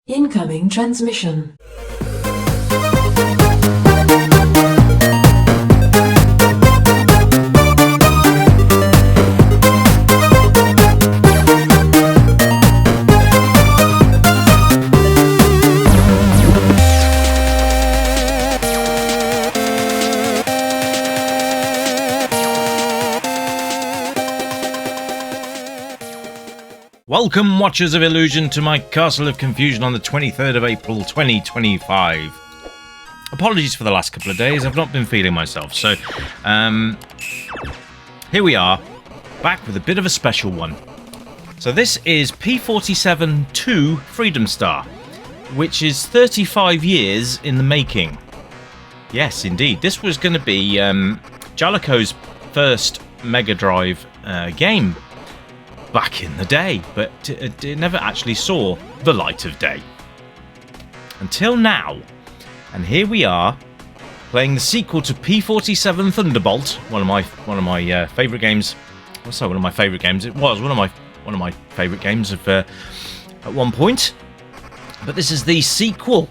Incoming transmission. Welcome, Watchers of Illusion, to my Castle of Confusion on the 23rd of April 2025. Apologies for the last couple of days, I've not been feeling myself, so here we are, back with a bit of a special one. So this is P47 2 Freedom Star, which is 35 years in the making. Yes, indeed, this was going to be Jaleco's first Mega Drive game back in the day, but it never actually saw the light of day until now. And here we are playing the sequel to P47 Thunderbolt, one of my favorite games. Also one of my favorite games. It was one of my favorite games of at one point. But this is the sequel,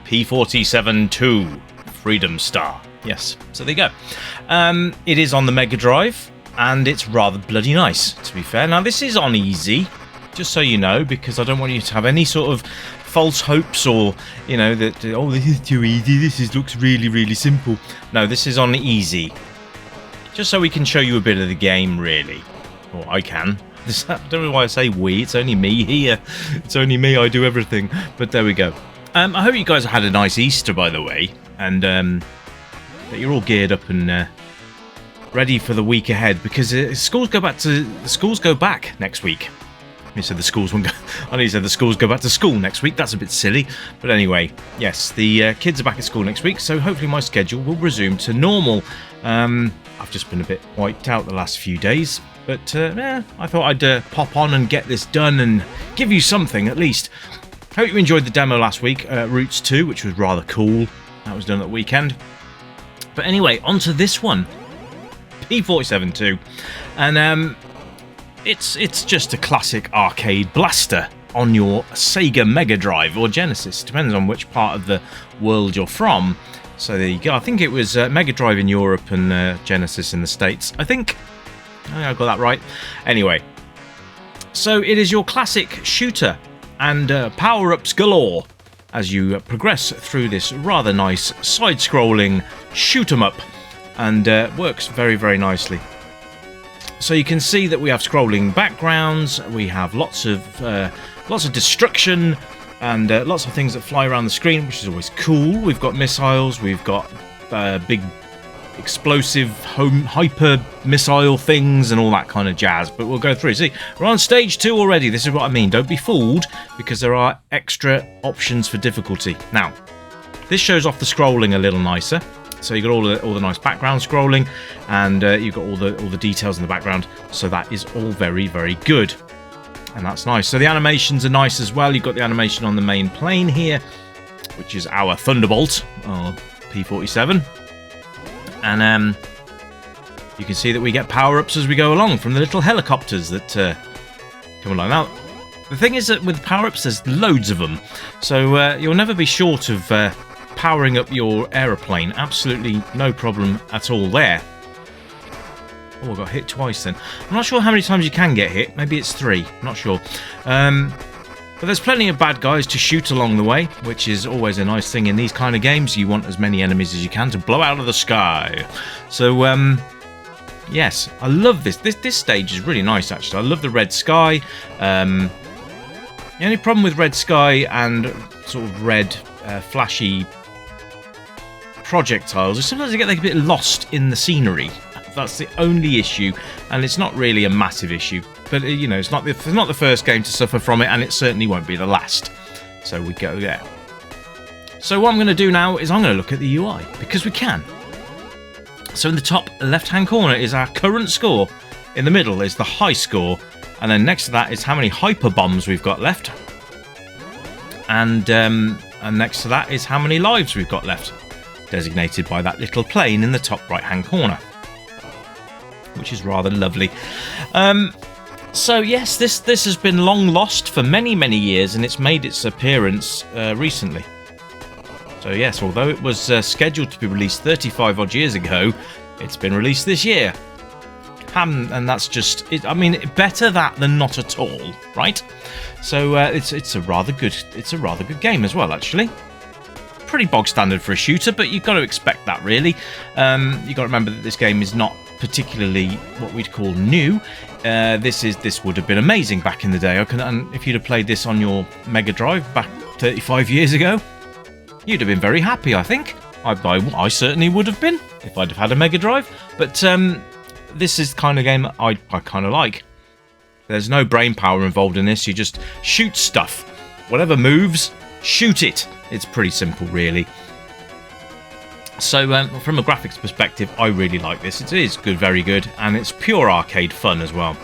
P47 2 Freedom Star. Yes, so there you go. It is on the Mega Drive, and it's rather bloody nice, to be fair. Now, this is on easy, just so you know, because I don't want you to have any sort of false hopes or, you know, that, oh, this is too easy, looks really, really simple. No, this is on easy, just so we can show you a bit of the game, really. Or I can. I don't know why I say we, it's only me here. It's only me, I do everything. But there we go. I hope you guys had a nice Easter, by the way, and that you're all geared up and ready for the week ahead, because schools go back next week. You said the schools won't go. I know you said the schools go back to school next week. That's a bit silly, but anyway, yes, the kids are back at school next week, so hopefully my schedule will resume to normal. I've just been a bit wiped out the last few days, but I thought I'd pop on and get this done and give you something at least. Hope you enjoyed the demo last week, Roots 2, which was rather cool. That was done at the weekend. But anyway, on to this one. P47 2, and it's just a classic arcade blaster on your Sega Mega Drive or Genesis, depends on which part of the world you're from. So there you go. I think it was Mega Drive in Europe and Genesis in the States. I think I got that right. Anyway, so it is your classic shooter and power-ups galore as you progress through this rather nice side-scrolling shoot-'em-up. And works very, very nicely. So you can see that we have scrolling backgrounds, we have lots of destruction, and lots of things that fly around the screen, which is always cool. We've got missiles, we've got big explosive hyper missile things and all that kind of jazz, but we'll go through. See, we're on stage 2 already. This is what I mean. Don't be fooled, because there are extra options for difficulty. Now, this shows off the scrolling a little nicer. So you've got all the nice background scrolling, and you've got all the details in the background. So that is all very, very good, and that's nice. So the animations are nice as well. You've got the animation on the main plane here, which is our Thunderbolt, or P47, and you can see that we get power-ups as we go along from the little helicopters that come along. Now, the thing is that with power-ups, there's loads of them, so you'll never be short of powering up your aeroplane. Absolutely no problem at all there. Oh, I got hit twice then. I'm not sure how many times you can get hit. Maybe it's 3. I'm not sure. But there's plenty of bad guys to shoot along the way, which is always a nice thing in these kind of games. You want as many enemies as you can to blow out of the sky. So, yes, I love this. This stage is really nice, actually. I love the red sky. The only problem with red sky and sort of red, flashy projectiles is sometimes they get a bit lost in the scenery. That's the only issue, and it's not really a massive issue, but you know, it's not the first game to suffer from it, and it certainly won't be the last. So we go there. So what I'm going to do now is I'm going to look at the UI, because we can. So in the top left hand corner is our current score, in the middle is the high score, and then next to that is how many hyper bombs we've got left, and next to that is how many lives we've got left, designated by that little plane in the top right hand corner, which is rather lovely. So yes, this has been long lost for many, many years, and it's made its appearance recently. So yes, although it was scheduled to be released 35 odd years ago, it's been released this year. And that's just, I mean, better that than not at all, right? So it's a rather good game as well, actually. Pretty bog standard for a shooter, but you've got to expect that, really. You've got to remember that this game is not particularly what we'd call new. This would have been amazing back in the day. And if you'd have played this on your Mega Drive back 35 years ago, you'd have been very happy, I think. I certainly would have been if I'd have had a Mega Drive. But this is the kind of game I kind of like. There's no brain power involved in this. You just shoot stuff. Whatever moves, shoot it. It's pretty simple, really. So from a graphics perspective, I really like this. It is good, very good, and it's pure arcade fun as well.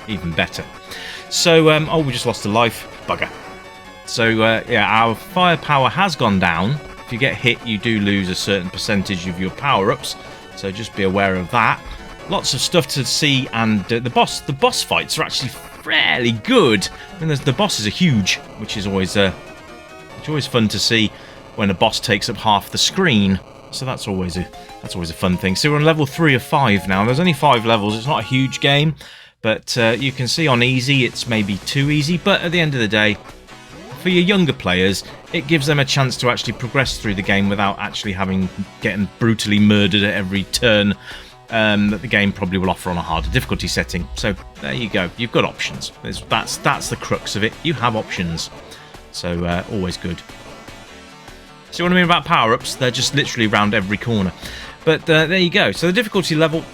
Even better. So, oh, we just lost a life. Bugger. So, yeah, our firepower has gone down. If you get hit, you do lose a certain percentage of your power-ups. So just be aware of that. Lots of stuff to see, and the boss fights are actually fairly good. And the bosses are huge, which is always fun to see when a boss takes up half the screen. So that's always a fun thing. So we're on level 3 of 5 now. There's only 5 levels. It's not a huge game, but you can see on easy it's maybe too easy. But at the end of the day, for your younger players, it gives them a chance to actually progress through the game without actually getting brutally murdered at every turn that the game probably will offer on a harder difficulty setting. So there you go. You've got options. That's the crux of it. You have options. So always good. See what I mean about power-ups? They're just literally around every corner. But there you go. So the difficulty level,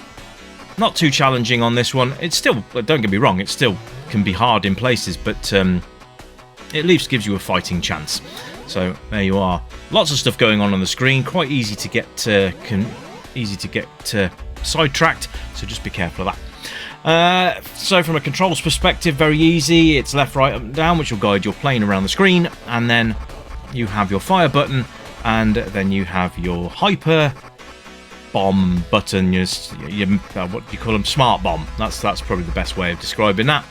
not too challenging on this one. It's still, don't get me wrong, it still can be hard in places, but it at least gives you a fighting chance. So there you are. Lots of stuff going on the screen. Quite easy to get sidetracked. So just be careful of that. So from a controls perspective, very easy. It's left, right, up and down, which will guide your plane around the screen. And then you have your fire button, and then you have your hyper bomb button. What do you call them? Smart bomb. That's probably the best way of describing that.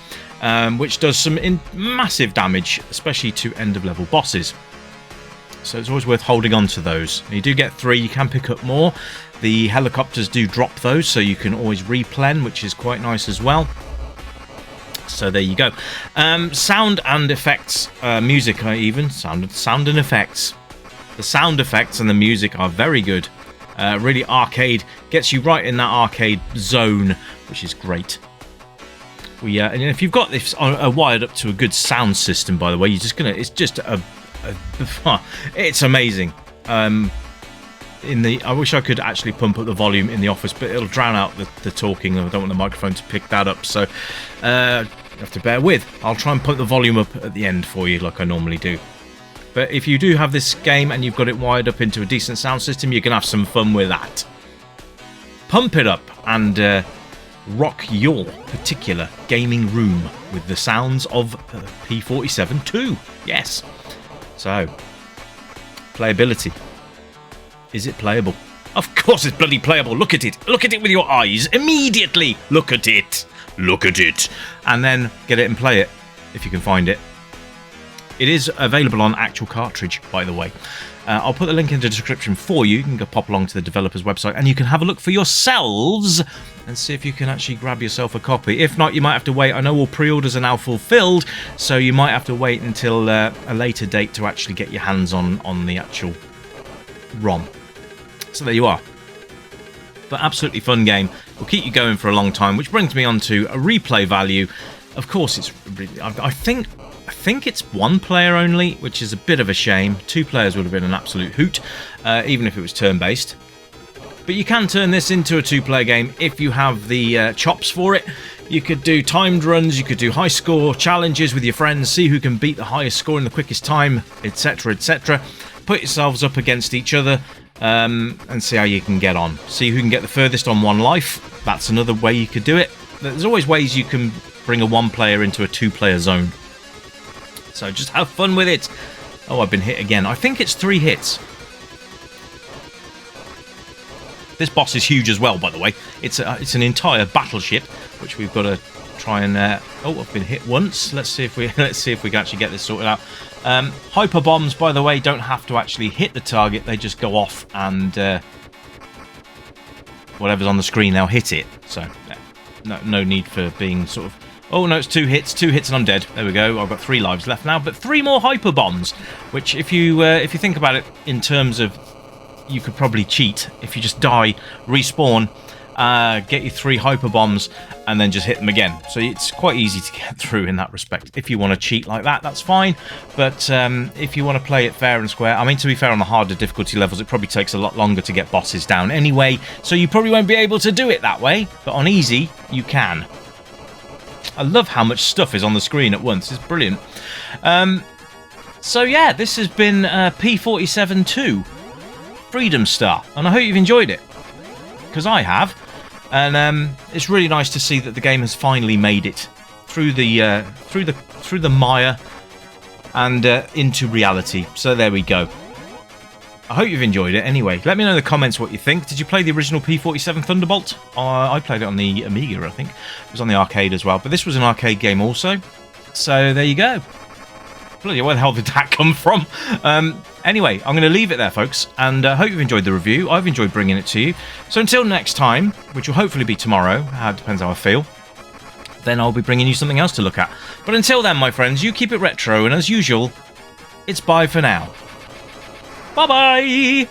Which does some massive damage, especially to end-of-level bosses. So it's always worth holding on to those. You do get 3, you can pick up more. The helicopters do drop those, so you can always replen, which is quite nice as well. So there you go. Sound and effects, music even, sound and effects. The sound effects and the music are very good. Really arcade, gets you right in that arcade zone, which is great. And if you've got this wired up to a good sound system, by the way, it's just it's amazing. I wish I could actually pump up the volume in the office, but it'll drown out the talking. I don't want the microphone to pick that up, so you have to bear with. I'll try and put the volume up at the end for you, like I normally do. But if you do have this game and you've got it wired up into a decent sound system, you can have some fun with that. Pump it up and rock your particular gaming room with the sounds of P47 too. Yes. So, playability. Is it playable? Of course it's bloody playable. Look at it. Look at it with your eyes. Immediately. Look at it. Look at it. And then get it and play it if you can find it. It is available on actual cartridge, by the way. I'll put the link in the description for you. You can go pop along to the developer's website and you can have a look for yourselves and see if you can actually grab yourself a copy. If not, you might have to wait. I know all pre-orders are now fulfilled, so you might have to wait until a later date to actually get your hands on the actual ROM. So there you are. But absolutely fun game. Will keep you going for a long time, which brings me on to a replay value. Of course, it's I think it's 1 player only, which is a bit of a shame. 2 players would have been an absolute hoot, even if it was turn-based. But you can turn this into a 2-player game if you have the chops for it. You could do timed runs, you could do high score challenges with your friends, see who can beat the highest score in the quickest time, etc, etc. Put yourselves up against each other and see how you can get on. See who can get the furthest on 1 life. That's another way you could do it. There's always ways you can bring a 1-player into a 2-player zone. So just have fun with it. Oh, I've been hit again. I think it's 3 hits. This boss is huge as well, by the way. It's an entire battleship, which we've got to try and oh, I've been hit once. Let's see if we can actually get this sorted out. Hyper bombs, by the way, don't have to actually hit the target. They just go off and whatever's on the screen now hit it. So no need for being sort of, oh no, it's two hits and I'm dead. There we go. I've got 3 lives left now, but 3 more hyper bombs, which if you think about it in terms of, you could probably cheat if you just die, respawn, get your 3 hyper bombs, and then just hit them again. So it's quite easy to get through in that respect. If you want to cheat like that, that's fine. But if you want to play it fair and square, I mean, to be fair, on the harder difficulty levels, it probably takes a lot longer to get bosses down anyway. So you probably won't be able to do it that way. But on easy, you can. I love how much stuff is on the screen at once. It's brilliant. So yeah, this has been P47 2. Freedom Star, and I hope you've enjoyed it, because I have, and it's really nice to see that the game has finally made it through the mire and into reality. So there we go. I hope you've enjoyed it. Anyway, let me know in the comments what you think. Did you play the original P47 Thunderbolt? I played it on the Amiga, I think. It was on the arcade as well, but this was an arcade game also. So there you go. Bloody, where the hell did that come from? Anyway, I'm going to leave it there, folks, and I hope you've enjoyed the review. I've enjoyed bringing it to you. So until next time, which will hopefully be tomorrow, it depends how I feel, then I'll be bringing you something else to look at. But until then, my friends, you keep it retro, and as usual, it's bye for now. Bye-bye!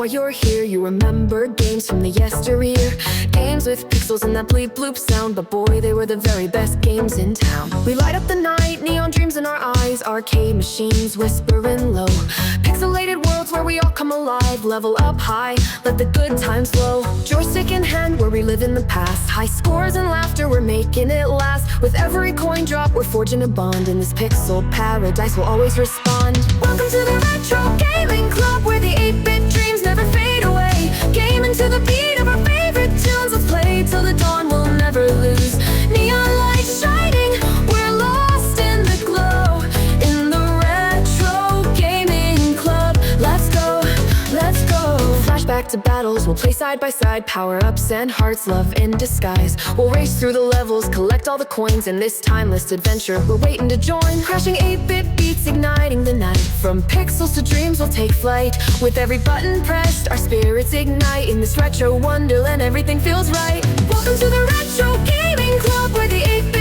you're here. You remember games from the yesteryear, games with pixels and that bleep bloop sound, but boy, they were the very best games in town. We light up the night, neon dreams in our eyes, arcade machines whispering low, pixelated worlds where we all come alive, level up high, let the good times flow. Joystick in hand, we're reliving the past, high scores and laughter, we're making it last. With every coin drop, we're forging a bond, in this pixel paradise will always respond. Welcome to the Retro Gaming Club, where the 8-bit dreams never fade away. Gaming to the beat of our favorite tunes, let's play till the dawn, we'll never lose. Neon lights shining, we're lost in the glow, in the Retro Gaming Club. Let's go, let's go. Flashback to battles, we'll play side by side, power-ups and hearts, love in disguise. We'll race through the levels, collect all the coins, in this timeless adventure we're waiting to join. Crashing 8-bit beats, igniting the night, from pixels to dreams we'll take flight. With every button pressed, our spirits ignite, in this retro wonderland everything feels right. Welcome to the Retro Gaming Club, where the 8-bit